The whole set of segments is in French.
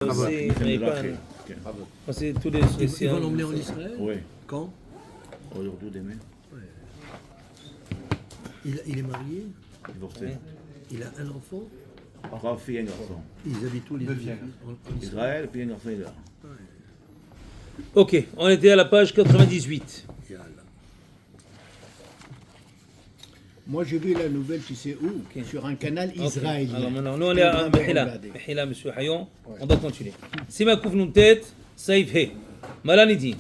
C'est tous les. Ils vont l'emmener en Israël? Oui. Quand? Aujourd'hui, demain. Ouais. Il est marié? Divorcé. Il a un enfant? Trois filles et un garçon. Ils habitent où les deux filles? En Israël, puis un garçon est là. Ok, on était à la page 98. Moi, j'ai vu la nouvelle, tu sais où? Sur un canal israélien. Alors maintenant, nous on est à Mehila, monsieur Hayon. On doit continuer. Sima kouf nun tet, saif he. Malanidi.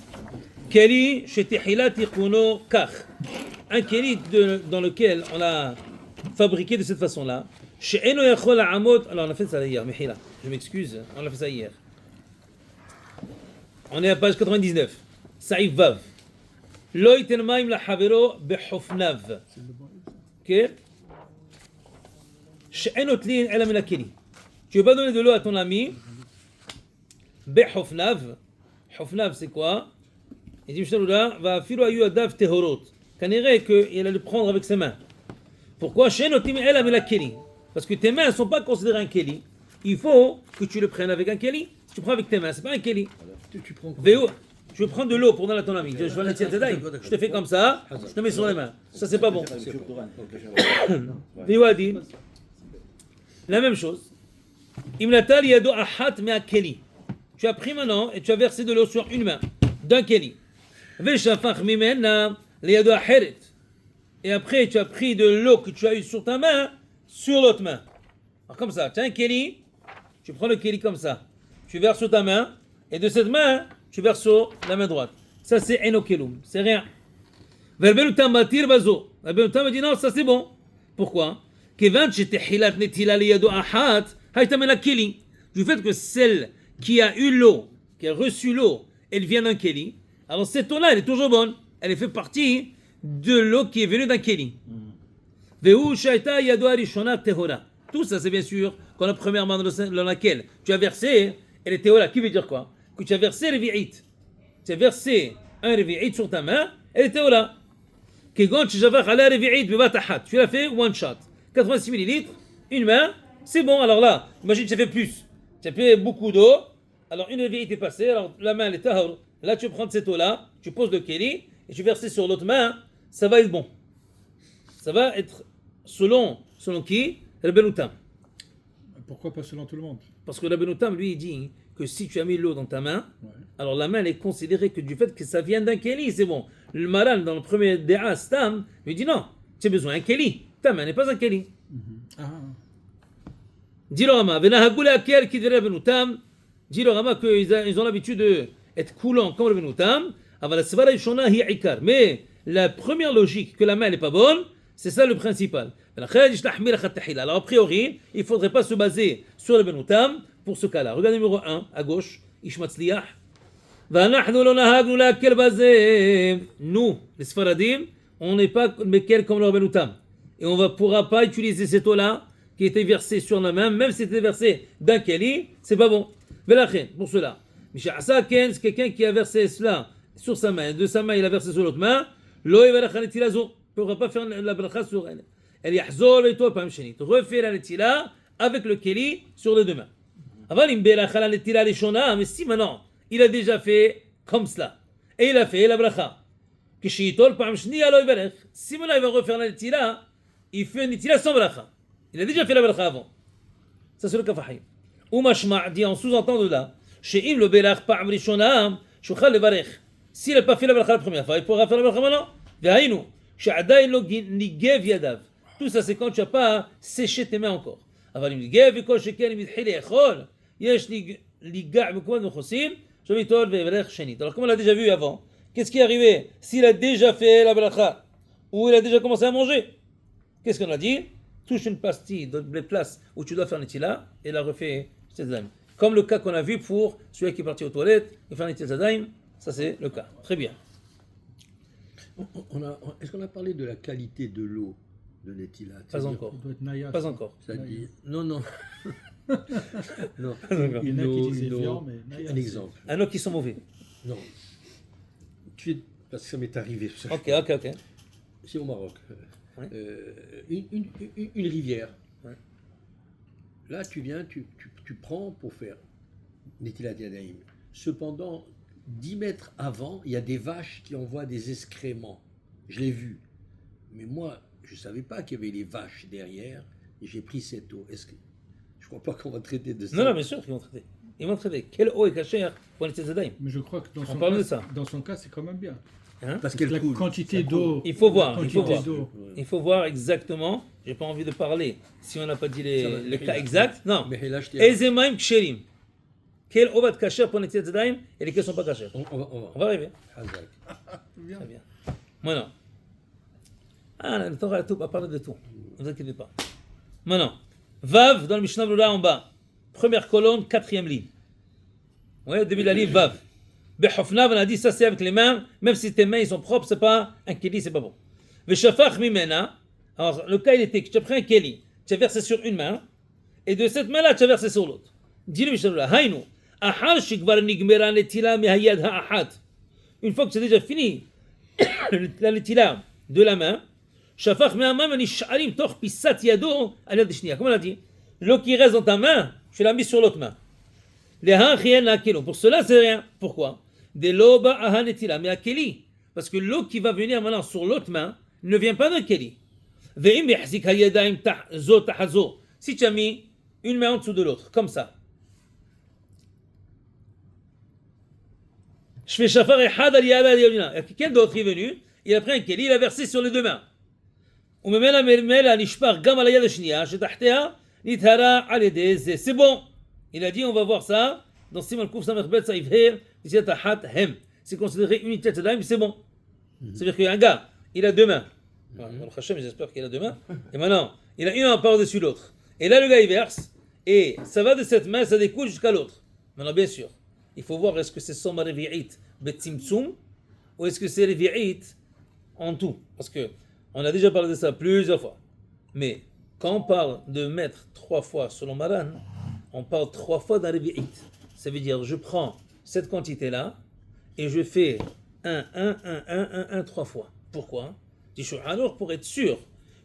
Keli shetihila tichuno kach. Un keli dans lequel on a fabriqué de cette façon-là. She'eno yachol ha'amod. Alors on a fait ça hier, Mehila. Je m'excuse, on a fait ça hier. On est à page 99. Saif vav. Lo yiten maim la havero behofnav. Ok. She'eno tlin ela min hakeli. Tu veux pas donner de l'eau à ton ami. Behofnav. Hofnav, c'est quoi? Il dit, Mishtalouda, va filu ayu adav tehorot. Kanere qu'il allait le prendre avec ses mains. Pourquoi? She'eno tlin ela min hakeli. Parce que tes mains ne sont pas considérées un keli. Il faut que tu le prennes avec un keli. Si tu prends avec tes mains, c'est pas un keli. Tu prends quoi? Véo, je prends de l'eau pour donner à ton ami. Je vais la tirer, je te fais comme ça, je te mets sur les mains. Ça, c'est pas bon. Véo a dit la même chose. Imnatal yado ahat mea keli. Tu as pris maintenant et tu as versé de l'eau sur une main d'un keli. Veshafach mimena liyado aheret. Et après, tu as pris de l'eau que tu as eu sur ta main sur l'autre main. Alors comme ça, tu as un keli, tu prends le keli comme ça, tu verses sur ta main, et de cette main, tu verses sur la main droite. Ça, c'est enokelum, c'est rien. Verbelutam batir bazo. Verbelutam dit non, ça c'est bon. Pourquoi? Kevan shetehilat netila liyado ahat, haytamena keli. Du fait que celle qui a eu l'eau, qui a reçu l'eau, elle vient d'un keli, alors cette eau-là, elle est toujours bonne. Elle fait partie de l'eau qui est venue d'un keli. Vehu shaita yado arishona tehora. Tout ça, c'est bien sûr quand la première main dans laquelle tu as versé, elle est tehora. Qui veut dire quoi? Que tu as versé revi'it. Tu as versé un revi'it sur ta main, elle est tehora. Kegon shejavach ala revi'it bevatahat. Tu l'as fait one shot. 86 millilitres, une main, c'est bon. Alors là, imagine tu as fait plus. Tu as fait beaucoup d'eau. Alors une revi'it est passée, alors la main elle est tahor. Là, tu prends cette eau-là, tu poses le keli et tu verses sur l'autre main, ça va être bon. Ça va être selon qui? Rabbeinu Tam. Pourquoi pas selon tout le monde? Parce que Rabbeinu Tam, lui, il dit que si tu as mis l'eau dans ta main, alors la main elle est considérée que du fait que ça vient d'un keli, c'est bon. Le Maral, dans le premier Dea Stam, lui dit non, tu as besoin d'un keli. Ta main n'est pas un keli. Dis le Rama, Venahagula Akel qui dirait Rabbeinu Tam, dis le Rama qu'ils ont l'habitude d'être coulants comme Rabbeinu Tam, mais la première logique que la main n'est pas bonne, c'est ça le principal. Alors a priori, il ne faudrait pas se baser sur le Rabbeinu Tam pour ce cas-là. Regardez numéro 1, à gauche, Ishmatzliach. Nous, les Sfaradim, on n'est pas Mekel comme le Rabbeinu Tam. Et on ne pourra pas utiliser cette eau-là qui était versée sur la main, même si c'était versé d'un keli, c'est pas bon. Pour cela. C'est quelqu'un qui a versé cela sur sa main, de sa main il a versé sur l'autre main, il ne pourra pas faire la bracha sur elle. Elle yahzor et toi pam shenit. Refais la netila avec le keli sur les deux mains. Avant il belacha la netila les shona, mais si maintenant il a déjà fait comme cela et il a fait la bracha. Kishitol pam shni alo iberech. Si maintenant il va refaire la netila, il fait une netila sans bracha. Il a déjà fait la bracha avant. Ça c'est le kafahim. Ou mashma' dit en sous-entend de là. She'im le belach pam rishona, shuchal levarech. S'il n'a pas fait la bracha la première fois, il pourra faire la bracha maintenant. Ve'hainu. Tout ça, c'est quand tu n'as pas séché tes mains encore. Alors, comme on l'a déjà vu avant, qu'est-ce qui est arrivé? S'il a déjà fait la bracha ou il a déjà commencé à manger, qu'est-ce qu'on a dit? Touche une pastille dans les places où tu dois faire netila et la refait tzadaim. Comme le cas qu'on a vu pour celui qui est parti aux toilettes et faire netila tzadaim, ça c'est le cas. Très bien. Est-ce qu'on a parlé de la qualité de l'eau de Netila? Pas encore. Pas encore. C'est-à-dire, non. non. Il y en a qui disaient viande, mais un exemple. Un autre qui sont mauvais. Non. Parce que ça m'est arrivé. Ok. C'est au Maroc. Ouais. Une rivière. Ouais. Là, tu viens, tu prends pour faire Netilat Yadayim. Cependant, 10 mètres avant, il y a des vaches qui envoient des excréments. Je l'ai vu. Mais moi, je ne savais pas qu'il y avait les vaches derrière. Et j'ai pris cette eau. Est-ce que... Je ne crois pas qu'on va traiter de ça. Non, non, bien sûr qu'ils vont traiter. Ils vont traiter. Quelle eau est cachée pour les Tzedadaim? Mais je crois que On parle de ça. dans son cas, c'est quand même bien. Hein? Parce qu'elle La coule. quantité Ça d'eau. Il faut voir, la il faut quantité voir. d'eau. Il faut voir exactement. J'ai pas envie de parler si on n'a pas dit Ça va, le cas exact. Non. Mais là, je t'ai... Ezemaim ksherim. Quelle eau va être cachée pour les Tzedadaim et lesquelles ne sont pas cachées? On va arriver. Hazak. Très bien. Maintenant. Ah, le Torah va parler de tout. Ne vous inquiétez pas. Maintenant. Vav dans le Mishnah Brura en bas. Première colonne, quatrième ligne. Vous voyez, au début de la ligne, Vav. Behofnav, on a dit ça c'est avec les mains, même si tes mains ils sont propres, c'est pas un keli, c'est pas bon. Veshafach mimena. Alors, le cas il était que tu as pris un keli, tu as versé sur une main, et de cette main-là, tu as versé sur l'autre. Dis le Mishnah Brura. Hainu. Ahal shikvar nigmera netila mehayad ha'ahat. Une fois que c'est déjà fini, la netila de la main, Shafach me'amam nish'arim toch pisat yado al yad shniya. Comme on a dit, l'eau qui reste dans ta main, tu l'as mise sur l'autre main. Pour cela, c'est rien. Pourquoi? De l'eau ba'ahanetila, mais à keli. Parce que l'eau qui va venir maintenant sur l'autre main ne vient pas d'un keli. Si tu as mis une main en dessous de l'autre, comme ça. Quelqu'un d'autre est venu, il a pris un keli, il a versé sur les deux mains. C'est bon. Il a dit, on va voir ça dans Siman Kuf Samerbet Saïfher, Hem. C'est considéré unité Tzedadaim, c'est bon. C'est-à-dire qu'il y a un gars, il a deux mains. J'espère qu'il a deux mains. Et maintenant, il a une par-dessus l'autre. Et là, le gars, il verse, et ça va de cette main, ça découle jusqu'à l'autre. Maintenant, bien sûr, il faut voir est-ce que c'est Soma Revi'it Betzimtzum, ou est-ce que c'est Revi'it en tout. Parce que on a déjà parlé de ça plusieurs fois. Mais quand on parle de mettre 3 fois selon Maran, on parle 3 fois d'un Revi'it. Ça veut dire, je prends cette quantité-là et je fais 3 fois. Pourquoi? Alors, pour être sûr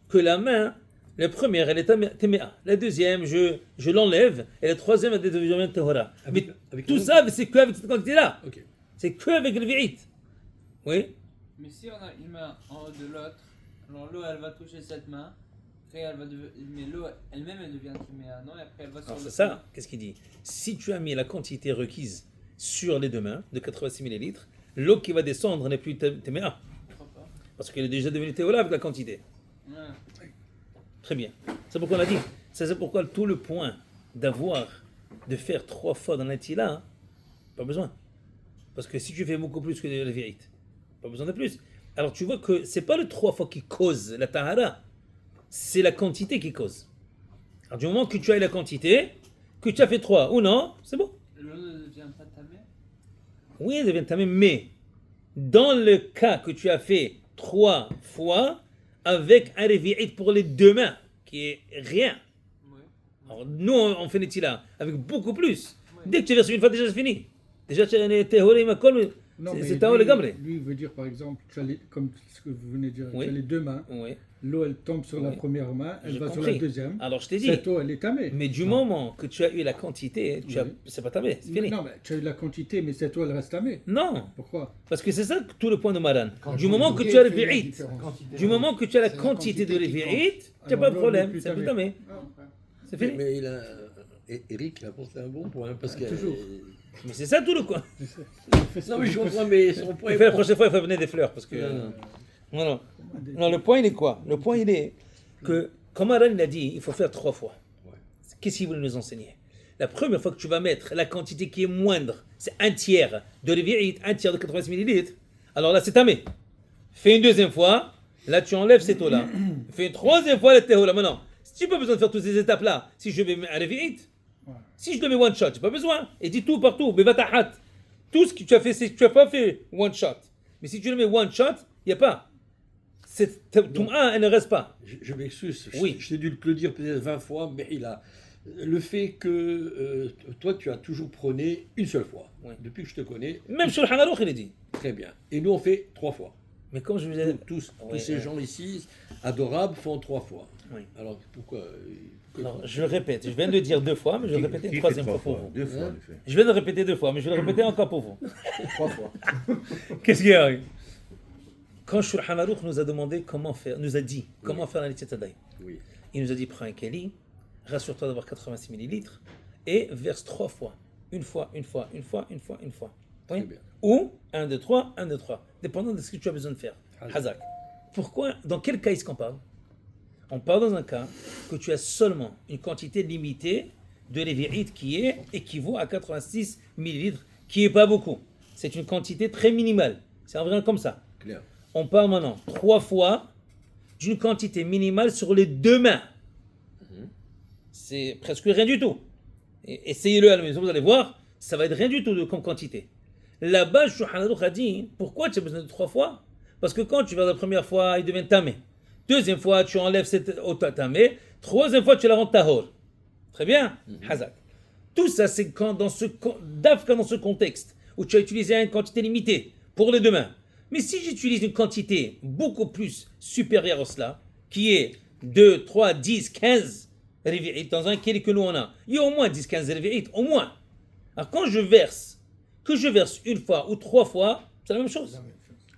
que la main, la première, elle est Teméa. La deuxième, je l'enlève. Et la troisième, elle devient Tehora. Mais tout ça, c'est qu'avec cette quantité-là. Okay. C'est qu'avec le Revi'it. Oui? Mais si on a une main en haut de l'autre, alors l'eau elle va toucher cette main, après elle va mais l'eau elle-même elle devient Timéa, non? Et après elle va sur Alors c'est l'autre ça, main. qu'est-ce qu'il dit? Si tu as mis la quantité requise sur les deux mains, de 86 millilitres, l'eau qui va descendre n'est plus Teméa. Je crois pas. Parce qu'elle est déjà devenue Théola avec la quantité. Ouais. Très bien. C'est pourquoi on a dit. Ça, c'est pourquoi tout le point de faire 3 fois dans l'intila, pas besoin. Parce que si tu fais beaucoup plus que la vérité, pas besoin de plus. Alors tu vois que c'est pas le 3 fois qui cause la tahara, c'est la quantité qui cause. Alors du moment que tu as la quantité, que tu as fait 3 ou non, c'est bon. L'eau ne devient pas tamée. Oui, elle devient tamée, mais dans le cas que tu as fait 3 fois, avec un revi'it pour les deux mains, qui est rien. Oui. Alors nous, on fait Netila avec beaucoup plus. Dès que tu verses une fois, déjà c'est fini. Déjà, tu as théorème à col, c'est ta le gamre. Lui, il veut dire par exemple, tu as comme ce que vous venez de dire, Oui. tu as les deux mains, Oui. l'eau elle tombe sur la Oui. première main, elle J'ai va sur compris. la deuxième. Alors je t'ai dit, Cette eau elle est tamée. mais du moment que tu as eu la quantité, Oui. c'est pas tamé, c'est fini. Non, mais tu as eu la quantité, mais cette eau elle reste tamée. Non, Pourquoi? parce que c'est ça tout le point de Maran. Quand Du on moment que dit tu as le qu'il y a une vi'it, différence. du moment que tu as la C'est la quantité de quantité qui vi'it, tu n'as pas de Alors, l'eau n'est problème, plus c'est plus tamée. tamé. C'est fini. Mais il a... Eric il a apporté un bon point. Parce que... Toujours. Mais c'est ça tout le point. Non, mais je comprends, mais son point Il est fait la bon. prochaine fois, il faut venir des fleurs. Parce que. Non. Non, non. Non, le point il est quoi? Le point il est que, comme Aran il a dit, il faut faire 3 fois. Ouais. Qu'est-ce qu'il voulait nous enseigner? La première fois que tu vas mettre la quantité qui est moindre, c'est un tiers de Revi'it, un tiers de 80 millilitres, alors là c'est tamé. Fais une deuxième fois, là tu enlèves cette eau-là. Fais une troisième fois la théo là. Maintenant, si tu n'as pas besoin de faire toutes ces étapes-là, si je vais un Revi'it, si je le mets one shot, j'ai pas besoin. Et dis tout partout, bevatahat. Tout ce que tu as fait, c'est que tu n'as pas fait one shot. Mais si tu le mets one shot, il n'y a pas. Ton 1, elle ne reste pas. Je m'excuse, Oui. je t'ai dû le dire peut-être 20 fois, mais il a le fait que toi tu as toujours prôné une seule fois. Oui. Depuis que je te connais, Même sur le Hanarouch, il est dit. très bien. Et nous on fait 3 fois. Mais comme je vous ai dit, Tous Oui, ces gens ici, adorables, font 3 fois. Oui. Alors pourquoi alors, je le répète, je viens de le dire 2 fois, mais je vais le répéter une troisième fois pour vous. 2 fois, Hein? en effet. Je viens de le répéter 2 fois, mais je vais le répéter encore pour vous. 3 fois. Qu'est-ce qu'il y a? Quand Shulchan Aruch nous a demandé comment faire, nous a dit comment faire la Nitziat Yadayim. Oui. Il nous a dit prends un keli, rassure-toi d'avoir 86 millilitres et verse 3 fois. Une fois. Oui? Très bien. Ou 1, 2, 3, 1, 2, 3, dépendant de ce que tu as besoin de faire. Hazak. Hazak. Pourquoi? Dans quel cas est-ce qu'on parle? On parle dans un cas que tu as seulement une quantité limitée de lévi'ite qui équivaut à 86 millilitres, qui n'est pas beaucoup. C'est une quantité très minimale. C'est en vrai comme ça. Clair. On parle maintenant 3 fois d'une quantité minimale sur les 2 mains. C'est presque rien du tout. Essayez-le à la maison, vous allez voir, ça va être rien du tout comme quantité. Là-bas, Shulchan Aruch a dit, pourquoi tu as besoin de 3 fois? Parce que quand tu vas la première fois, il devient tamé. Deuxième fois, tu enlèves cette eau tamé. Troisième fois, tu la rends tahor. Très bien, Hazak. Tout ça, c'est quand dans ce contexte où tu as utilisé une quantité limitée pour les 2 mains. Mais si j'utilise une quantité beaucoup plus supérieure à cela, qui est 2, 3, 10, 15 révi'it dans un keli que nous on a, il y a au moins 10, 15 révi'it, au moins. Alors quand je verse, que je verse une fois ou 3 fois, c'est la même chose.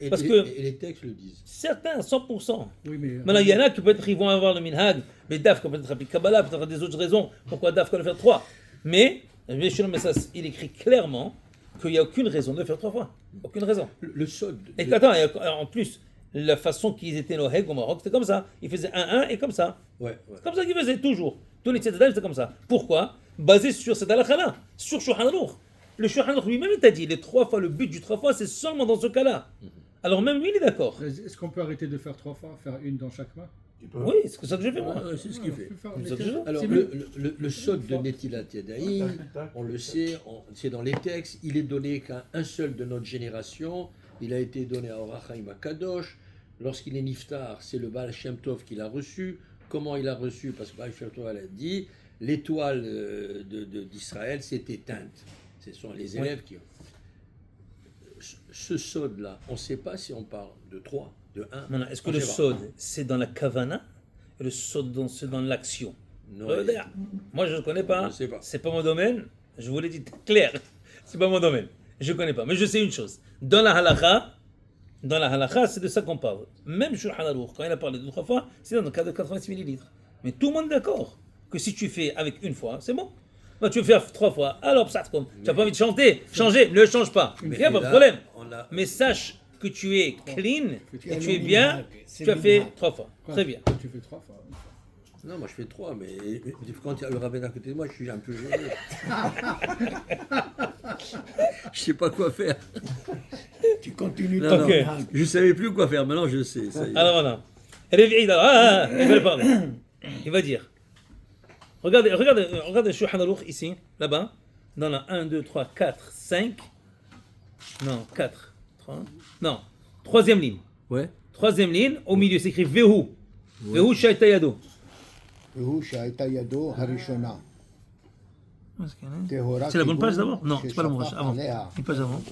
Et, Parce et- que- et les textes le disent. Certains, 100%. Oui, mais Maintenant, il y en a qui peut-être ils vont avoir le minhag, mais Daf, peut-être applique Kabbalah, peut-être des autres raisons pourquoi Daf va le faire 3. Mais, il écrit clairement qu'il n'y a aucune raison de le faire 3 fois. Aucune raison. Le sod. Et attends, en plus, la façon qu'ils étaient nos Heg au Maroc, c'était comme ça. Ils faisaient 1-1 et comme ça. Ouais. C'est comme ça qu'ils faisaient toujours. Tous les tzedadaim, c'était comme ça. Pourquoi? Basé sur cette halakha-là, sur Shulchan Aruch. Le Shulchan Aruch lui-même, il t'a dit, les 3 fois, le but du 3 fois, c'est seulement dans ce cas-là. Alors même lui, il est d'accord. est-ce qu'on peut arrêter de faire 3 fois, faire une dans chaque main? Oui, c'est ça que je fais, moi. Ouais, c'est ce qu'il fait. On peut faire C'est les ça que deux. je veux. Alors, C'est le sod de Netilat Yadayim, on le sait, c'est dans les textes, il est donné qu'à un seul de notre génération, il a été donné à Or HaChaim Kadosh. Lorsqu'il est Niftar, c'est le Baal Shem Tov qui l'a reçu. Comment il l'a reçu? Parce que Baal Shem Tov a dit, l'étoile d'Israël s'est éteinte. Ce sont les élèves qui ont. Ce sod-là, on ne sait pas si on parle de 3, de 1. Maintenant, est-ce que On le sait pas. sod, c'est dans la kavana et le sod, c'est dans l'action? Non, Moi, je ne connais pas. Je sais pas. C'est pas mon domaine. Je vous l'ai dit clair. C'est pas mon domaine. Je ne connais pas. Mais je sais une chose. Dans la halakha, c'est de ça qu'on parle. Même Shulchan Aruch, quand il a parlé 2-3 fois, c'est dans le cas de 86 millilitres. Mais tout le monde est d'accord que si tu fais avec une fois, c'est bon. Bah, tu veux faire 3 fois, alors ça comme. Tu n'as pas envie de changer, ne change pas. Il n'y a pas de là, problème. on a- Mais sache que tu es clean Tu et as tu le es bien, minhag, c'est tu as le fait minhag. 3 fois. Quoi, Très bien. Tu fais 3 fois. Non, moi je fais 3, mais quand il y a le rabbin à côté de moi, je suis un peu gêné. Je sais pas quoi faire. Tu continues Non, ton non, Ok. minhag. je savais plus quoi faire, maintenant je sais. Ça y est. Alors voilà. Réveillez, il va le parler. Il va dire. Regardez Shulchan Aruch ici, là-bas. Dans la 1, 2, 3, 4, 5. Non, 4. 3. Non. Troisième ligne. Ouais. Troisième ligne, au milieu, c'est écrit Vehu. Vehu Shaita Yado. והוא שהייתה ידו הראשונה. טהורה C'est la bonne כיבוד page d'abord? Non, c'est pas la bonne page. ששפך Avant. עליה Une page avant.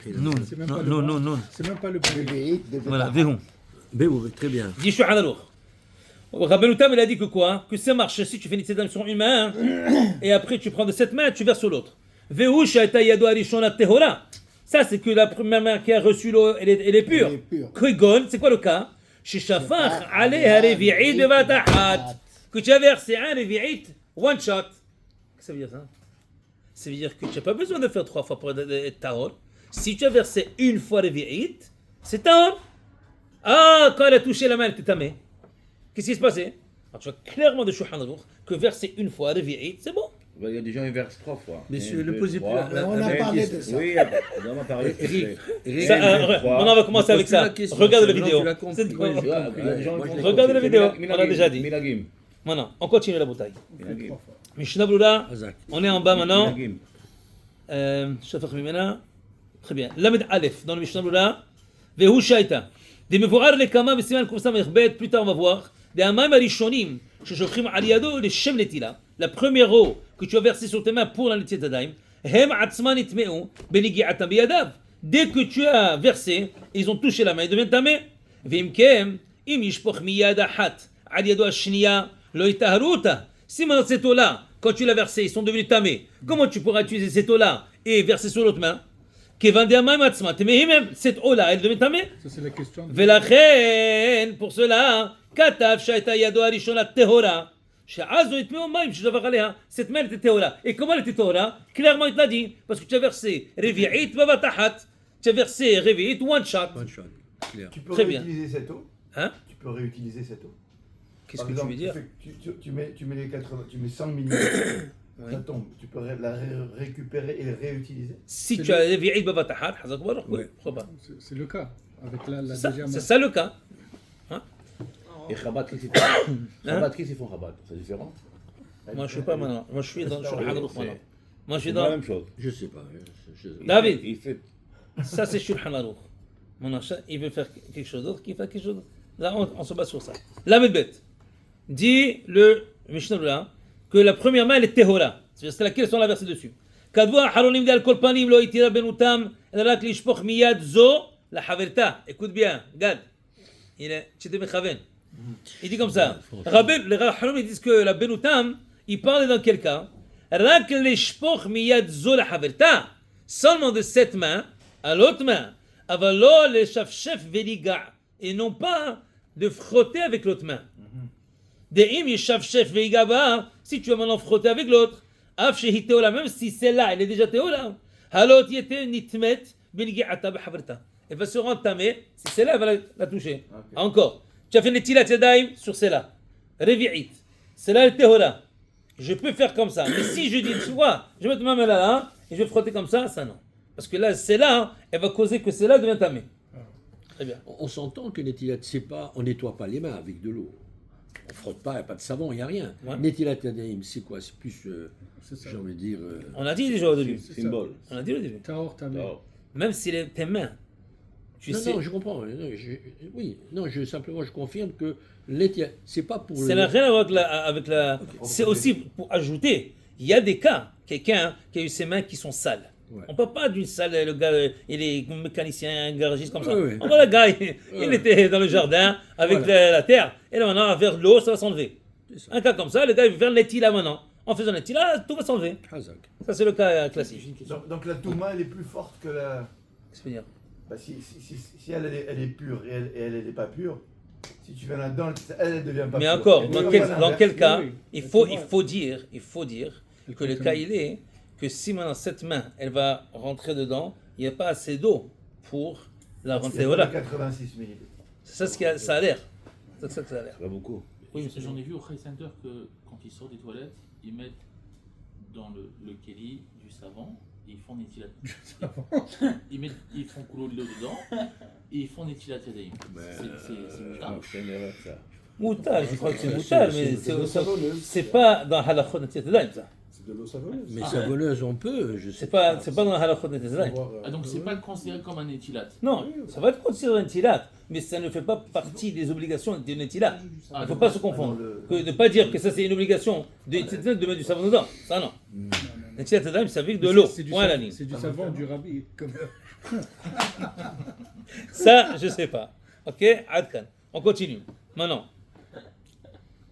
C'est même pas le Non. bon. C'est même pas le bon. רביעית Voilà, בבית Vehu. Ben oui, très bien. Dit Shulchan Aruch. Rabbeinu Tam, il a dit que quoi? Que ça marche si tu fais une tzedam sur une main, et après tu prends de cette main, tu verses sur l'autre. Vehu Shaita Yado Arishona Tehora. Ça, c'est que la première main qui a reçu l'eau, elle est pure. Elle est pure. Krigon, c'est quoi le cas? Sheshafach Aleha Revi'it Bevatahat. Que tu as versé un Revi'it, one shot. Qu'est-ce que ça veut dire ça? Ça veut dire que tu n'as pas besoin de faire 3 fois pour être tahor. Si tu as versé une fois Revi'it, c'est tahor. Ah, quand elle a touché la main, elle était tamée. Qu'est-ce qui se passait? Alors, tu vois clairement de Shulchan Aruch que verser une fois Revi'it, c'est bon. Il y a des gens qui versent 3 fois. Messieurs, Un, ne deux, posez plus trois. la- On a la parlé question. de ça. Oui, on va parler. Eric, Ça, Eric, maintenant, on va commencer avec pose plus la ça. question, Regarde la maintenant, vidéo. tu l'as compris. C'est quoi? Ouais, j'ai compris. Il y a des gens Moi, qui je font- l'ai Regarde la compris. vidéo. On a déjà dit. Minagim. Maintenant, on continue la bataille. Minagim. Mishnah Brura, Hazak. on est en bas maintenant. Minagim. Shafach Mimena. Très bien. Lamed Aleph, dans le Mishnah Brura. Vehu Shaita. Des Mevorar Lekama, Vesiman Kousam Erbet, plus tard on va voir. Des Amaim Arishonim, Sheshofrim Aliado, les Shem Netila. La première eau que tu as versée sur tes mains pour la Netilat Yadayim. Hem Atzman Itmeu, Benigiatam Biyadav. dès que tu as versé, ils ont touché la main, ils deviennent tamés. Vimkem, im yishpoch miyad ahat, al yado ashniya, lo yitaharu ota. Si maintenant cette eau-là, quand tu l'as versée, ils sont devenus tamés, comment tu pourras utiliser cette eau-là et verser sur l'autre main? Cette eau-là, elle devient tamée. Ça, c'est la question. ולכן, pour cela, כתב שהייתה ידו הראשונה טהורה, שאז לא יטמאו מים שדבר עליה, cette main était טהורה. Et comment elle était טהורה? Clairement, il te l'a dit, parce que tu as versé רביעית בבת אחת, tu as versé רביעית one shot. One shot, clair. Tu peux Très bien. réutiliser cette eau. Hein? Tu peux réutiliser cette eau. Qu'est-ce Par que tu exemple, veux dire? tu mets les 80, tu mets 100 millilitres, Oui. ça tombe. Tu peux la récupérer et réutiliser. Si tu as رביعית بבת אחת, חזק וברוך, oui, pourquoi pas. C'est le cas. Avec la Ça, deuxième. c'est ça le cas. Et Chabad, qu'est-ce qu'ils font Chabad, qu'est-ce qu'ils font Chabad C'est différent Moi, je suis pas maintenant. Moi, je suis dans le Shulchan Aruch maintenant. Moi, je suis C'est pas la dans. même chose. Je sais pas. David. Il fait. Ça, c'est Shulchan Aruch. Mon achat, il veut faire quelque chose d'autre, qu'il fait quelque chose d'autre. Là, on se base sur ça. La bête. Dit le Mishnah là que la première main, elle est Tehora. C'est laquelle sont la versée dessus. כתבו האחרונים די על כל פנים לא התירה בנותם אלא רק לשפוך מיד זו לחברתה. Écoute bien, Gad. Tu t'es מכוון. Il dit comme ça. Les Rachanim ils disent que la Benoutam, il parle dans quel cas? רק לשפוך מיד זו לחברתה. Seulement de cette main à l'autre main. אבל לא לשפשף וליגע. Et non pas de frotter avec l'autre main. דאם ישפשף ויגע בה, si tu vas maintenant frotter avec l'autre, אף שהיא תאולה, même si celle-là, elle est déjà תאולה, הלא תהיה נטמאת בנגיעתה בחברתה. Elle va se rendre tamée, si celle-là, elle va la toucher. Ok. Encore. Tu as fait netilat yadayim sur celle-là. Revi'it. Celle-là, elle est théora. Je peux faire comme ça. Mais si je dis, tu vois, je vais mettre ma main là, et je vais frotter comme ça non. Parce que là, celle-là, elle va causer que celle-là devient tamée. Très bien. On s'entend que Netilat, c'est pas, on nettoie pas les mains avec de l'eau. On frotte pas, il n'y a pas de savon, il n'y a rien. Ouais. Netilat Yadayim, c'est quoi? C'est plus, C'est ça. j'ai envie de dire. On a dit déjà au début. C'est ça. Symbole. On a dit au début. Tahor, tamé. Alors, Même si tes mains, tu non, sais, non, je comprends. Oui, non, simplement, je confirme que Netilat, c'est pas pour. ça n'a rien à voir avec la. C'est aussi pour ajouter. Il y a des cas, quelqu'un qui a eu ses mains qui sont sales. Ouais. On ne parle pas d'une salle, le gars, il est mécanicien, garagiste comme ça. Ouais, ouais. On voit le gars, il était dans le jardin avec Voilà. la terre, et là maintenant, vers l'eau, ça va s'enlever. C'est ça. Un cas comme ça, le gars, il veut faire l'étila maintenant. En faisant l'étila, tout va s'enlever. Hazak. Ça, c'est le cas classique. Donc la Touma, elle est plus forte que la. Qu'est-ce que je veux dire? Bah, si elle est pure et elle n'est pas pure, si tu vas là-dedans, elle devient pas Mais pure. encore, Et dans toi, quel, l'inverse. dans quel cas, oui. il Mais faut tu vois. dire que le cas, il est que si maintenant cette main, elle va rentrer dedans, il n'y a pas assez d'eau pour la rentrer. C'est Voilà. 86 millilitres. C'est ça ce que ça a l'air. C'est ça que ça a l'air. c'est pas beaucoup. Oui, Parce que j'en ai vu au High Center que quand ils sortent des toilettes, ils mettent dans le kelly du savon et ils font des tilat. Ils font couler de l'eau dedans et ils font des tilat yadayim. C'est moutarde. C'est une erreur, ça. Moutal, je crois que c'est moutal, mais c'est pas dans halachot Netilat Yadayim, ça. C'est de l'eau savonneuse. Mais savonneuse, on peut, je sais C'est pas dans halachot Netilat Yadayim. Ah, donc c'est pas considéré comme un étilat. Non, ça va être considéré un tilat, mais ça ne fait pas partie des obligations de netilat. Il ne faut pas se confondre. De ne pas dire que ça c'est une obligation de mettre du savon dedans. Ça non. Netilat Yadayim, ça vient de l'eau. C'est du Point à la savon- ligne. C'est du savon du rabbi. Comme... Ça, je sais pas. Ok, Adkan. On continue. Maintenant.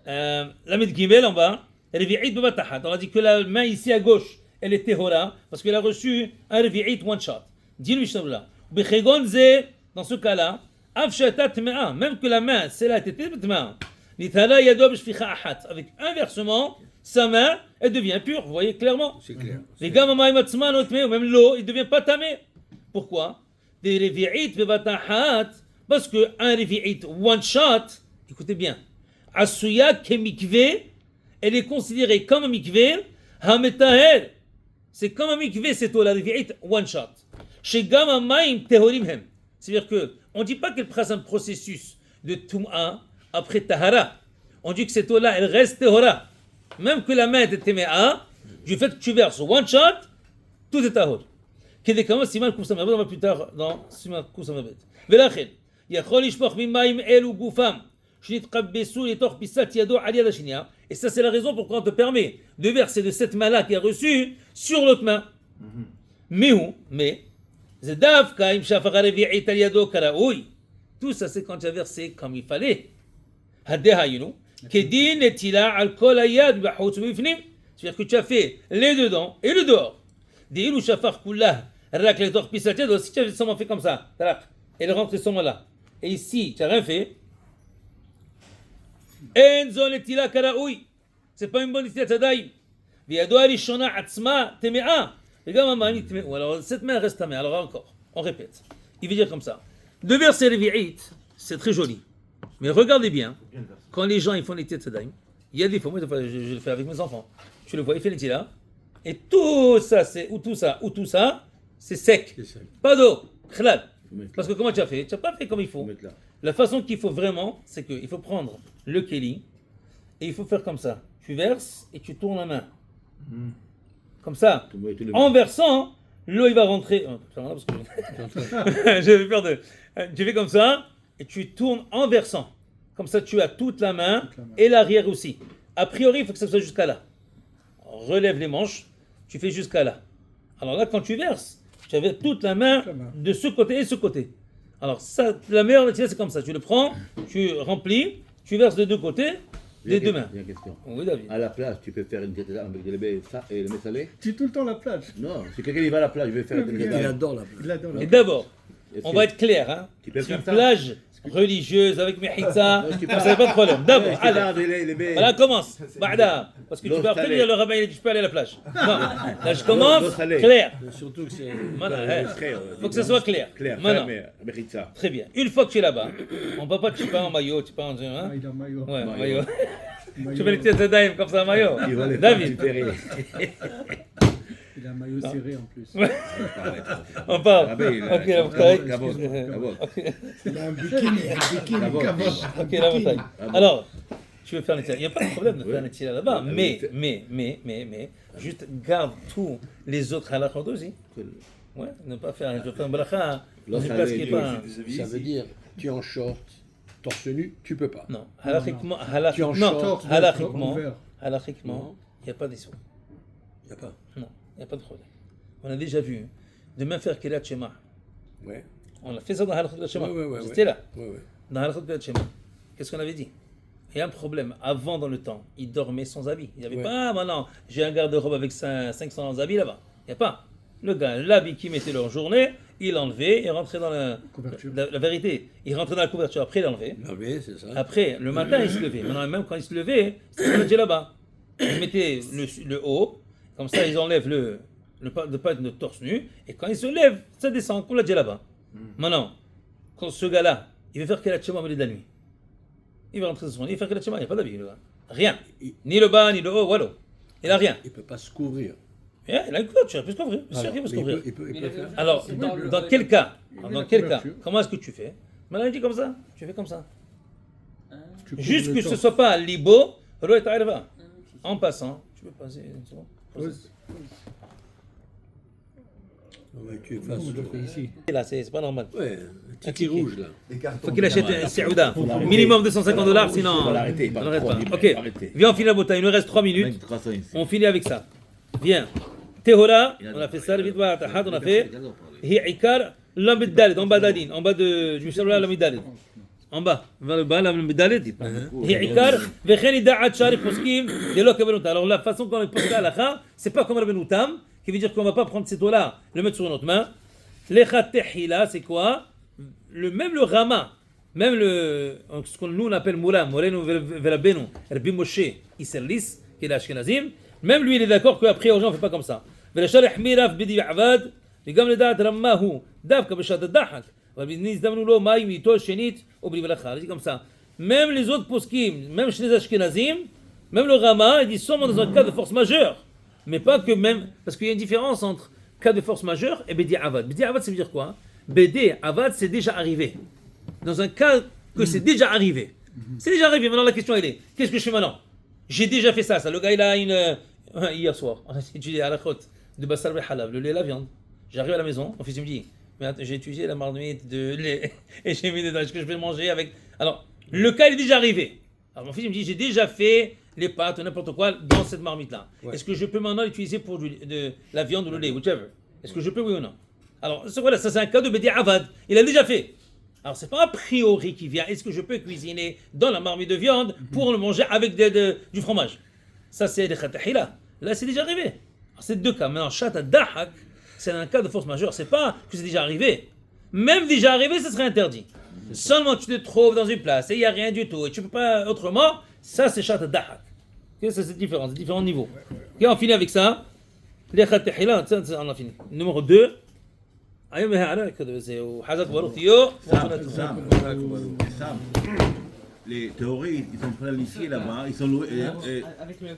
La Med Gimel en bas. Revi'it b'batahat. On a dit que la main ici à gauche, elle est tehora, parce qu'elle a reçu un revi'it one shot. Dit le Mishnah là. B'chegon ze, dans ce cas-là, av she'ata tme'a, même que la main, celle-là était tme'a. Nithala yado b'shficha ahat. Avec un versement, sa main, elle devient pure. Vous voyez clairement. C'est clair. Les gars, maman, ou même l'eau, il ne devient pas tamé. Pourquoi? Des revi'it b'batahat, parce que un revi'it one shot, écoutez bien, asuya kemikve, elle est considérée comme un mikve, hametaher, c'est comme un mikve, cette eau, la revi'it one shot. Chez Gama Maim Tehorim Hem, c'est-à-dire que on ne dit pas qu'elle passe un processus de Tum'a après Tahara. On dit que cette eau-là, elle reste Tehora. Même que la main est Teme'a, du fait que tu verses one shot, tout est Tahor. כדכמה סימן קוסמ"ב, on va plus tard dans סימן קוסמ"ב. ולכן, יכול לשפוך ממים אלו גופם, שנתקבסו לתוך פיסת ידו על יד השנייה, et ça c'est la raison pourquoi on te permet de verser de cette main-là qui a reçu sur l'autre main. Mais Zedavka, im shafach revi'it al yado karaoui. Tout ça, c'est quand tu as versé comme il fallait. Hadehayinu. Kedin etila al kol hayad b'chutz b'ifnim. C'est-à-dire que tu as fait les dedans et le dehors. De'ilu shafach kullah rak letor pisat yado. Si tu as seulement fait comme ça, et le rentre seulement là. Et ici, tu n'as rien fait. En zon etila karaoui. C'est pas une bonne netilat yadayim. V'yado harishona atzma teme'a. Ou alors cette main reste ta main. Alors encore, on répète. Il veut dire comme ça. De verser les vi'it, c'est très joli. Mais regardez bien, quand les gens ils font les tadaim, il y a des fois, moi je le fais avec mes enfants. Tu le vois, il fait les là, et tout ça, c'est sec. C'est ça. Pas d'eau. Khlal. Faut mettre Parce que comment tu as fait? Tu n'as pas fait comme il Faut faut. mettre là. La façon qu'il faut vraiment, c'est qu'il faut prendre le keli et il faut faire comme ça. Tu verses et tu tournes la main. Comme ça. Tout le En versant, l'eau il va rentrer. Parce que j'avais peur de. Tu fais comme ça et tu tournes en versant. Comme ça, tu as toute la main et l'arrière aussi. A priori, il faut que ça soit jusqu'à là. Relève les manches, tu fais jusqu'à là. Alors là, quand tu verses, tu avais toute la main de ce côté et ce côté. Alors ça, la meilleure méthode, c'est comme ça. Tu le prends, tu remplis, tu verses de deux côtés, des deux mains. Il y a une question. Oui, David. À la plage, tu peux faire une tête avec des lait et le mets salé? Tu es tout le temps à la plage. Non, si quelqu'un il va à la plage, il veut faire une Il tête adore la Il adore la Et d'abord, Est-ce on que- va être clair. Hein. Tu peux C'est faire une ça? plage religieuse avec mehitza, Non, tu ça peux- n'a pas de problème. D'abord, Tu allez. gardes les baies. Voilà, commence. Ba'da. Parce que tu L'eau peux après salée. dire le rabbin, il a dit, je peux aller à la plage. Non, là je commence, L'eau salée. clair. Surtout que c'est. Il faut que ce soit clair. Claire, Maintenant, mérite ça. très bien. Une fois que tu es là-bas, on ne va pas, tu es pas en maillot, tu es pas en... Ah, Hein? il a un maillot. Ouais, Maillot. maillot. Maillot. Tu fais les petites daim comme ça en maillot. Il va les faire David, récupérer. Il a un maillot serré en plus. on parle. Ah ben, il a- Ok, la Cabot, bataille. Cabot, Excuse-moi. Cabot. Ok. Il a un bikini, Cabot. Ok, la bataille. Ah bon. Alors, tu veux faire un étila. Il n'y a pas de problème de Ouais. faire un étila là-bas. Ah, Mais, juste garde tous les autres halakhot aussi. Ouais, ne pas faire un bracha dans une place qui n'est pas. Ça veut dire, tu es en short, torse nu, tu peux pas. Non, halakhiquement, Tu en non, short, halakhiquement, ouvert. halakhiquement, il n'y a pas d'issue. Il n'y a pas. Non, il n'y a pas de problème. On a déjà vu de même faire Kirat Shema. Ouais. On a fait ça dans Halakhat Kirat Shema. Ouais. J'étais là. Ouais. Dans Halakhat Kirat Shema. Qu'est-ce qu'on avait dit? Il y a un problème. Avant, dans le temps, il dormait sans habits. Il n'y avait Ouais. pas, ah, maintenant, j'ai un garde-robe avec 500 habits là-bas. Il n'y a pas. Le gars, l'habit qu'il mettait en journée, il l'enlevait et rentrait dans Couverture. la vérité. Il rentrait dans la couverture, après il l'enlevait. Lavé, c'est ça. Après, le matin, il se levait. Maintenant, même quand il se levait, c'était déjà là-bas. Ils mettaient le haut, comme ça, ils enlèvent le pas de torse nu, et quand il se lève, ça descend, comme l'a dit là-bas. Maintenant, quand ce gars-là, il veut faire Kirat Shema au milieu de la nuit, il va rentrer ce soir, il va faire Kirat Shema, il n'y a pas d'habit, le gars. Rien. Ni le bas, ni le haut, voilà. Il n'a rien. Il ne peut pas se couvrir. Il a une couverture, il peut se couvrir. Bien sûr Alors, qu'il peut se mais couvrir. il peut Mais faire. Alors, c'est dans le- dans quel cas la couverture. comment est-ce que tu fais? Maintenant, il dit comme ça, tu fais comme ça. Tu couvres Juste le que ce torse. soit pas libo, Roy Ta'arva. En passant, tu peux passer une seconde. Pose. Ouais, tu effaces. Je le fais ici. Là, c'est pas normal. Ouais, un petit rouge là. Les cartons. Faut qu'il achète un Saouda. Minimum $250, sinon. Faut l'arrêter, on pas n'arrête trop, pas. il faut Ok, arrêter. viens, on finit la bouteille. Il nous reste 3 minutes. 2300 ici. On finit avec ça. Viens. Tehora, on a fait ça, le vidwa, tahad, on a fait. Hi Ikar, l'homme d'Aled, en bas d'Aline, en bas de. Du Mishnah, l'homme d'Aled. En bas, vers le bas, l'homme d'Aled. Hi Ikar, Vechen Ida'at Shari Poskim, de l'Ok Benutam. Alors la façon qu'on est posé à la c'est pas comme Benutam, qui veut dire qu'on va pas prendre cette eau-là, le mettre sur notre main. L'Echat Tehila, c'est quoi? Même le Rama, même ce qu'on nous on appelle Moulam, Moreno Velabenu, Rabbi Moshe, Isserlis, qui est l'Ashkenazim, même lui il est d'accord qu'après aux gens on ne fait pas comme ça. ולשלח מירף בדיעבד, וגם לדעת רמה הוא, דווקא בשעת הדחק, אבל נזדמנו לו מים איתו שנית ובלי מלאכה. C'est comme ça. Même les autres poskim, même chez les Ashkenazim, même le Rama, il dit seulement dans un cas de force majeure. Mais pas que même, parce qu'il y a une différence entre cas de force majeure et Bedi Avad. Bedi Avad, ça veut dire quoi? Bedi Avad, c'est déjà arrivé. Dans un cas que c'est déjà arrivé. C'est déjà arrivé. Maintenant, la question, elle est, qu'est-ce que je fais maintenant? J'ai déjà fait ça. Le gars, il a hier soir, on a étudié à la côte de Bassar Halab, le lait et la viande. J'arrive à la maison, mon fils me dit, mais attends, j'ai étudié la marmite de lait et j'ai mis dedans, est-ce que je vais le manger avec... Alors, le cas, il est déjà arrivé. Alors, mon fils me dit, j'ai déjà fait les pâtes ou n'importe quoi dans cette marmite-là. Ouais. Est-ce que je peux maintenant l'utiliser pour de la viande ou le lait, whichever? Est-ce que je peux, oui ou non? Alors, voilà, ça c'est un cas de Bedi Avad. Il a déjà fait. Alors, c'est pas a priori qui vient. Est-ce que je peux cuisiner dans la marmite de viande pour le manger avec du fromage? Ça, c'est les khatahila. Là, c'est déjà arrivé. Alors, c'est deux cas. Maintenant, chat dahak, c'est un cas de force majeure. C'est pas que c'est déjà arrivé. Même déjà arrivé, ça serait interdit. Seulement, tu te trouves dans une place et il n'y a rien du tout et tu peux pas autrement. Ça, c'est chat dahak. Okay, ça, c'est différent. C'est différents niveaux. Okay, on finit avec ça. Les khatahila, on a fini. Numéro 2. Les théories, ils sont planifiés là-bas, ils sont loués. Avec le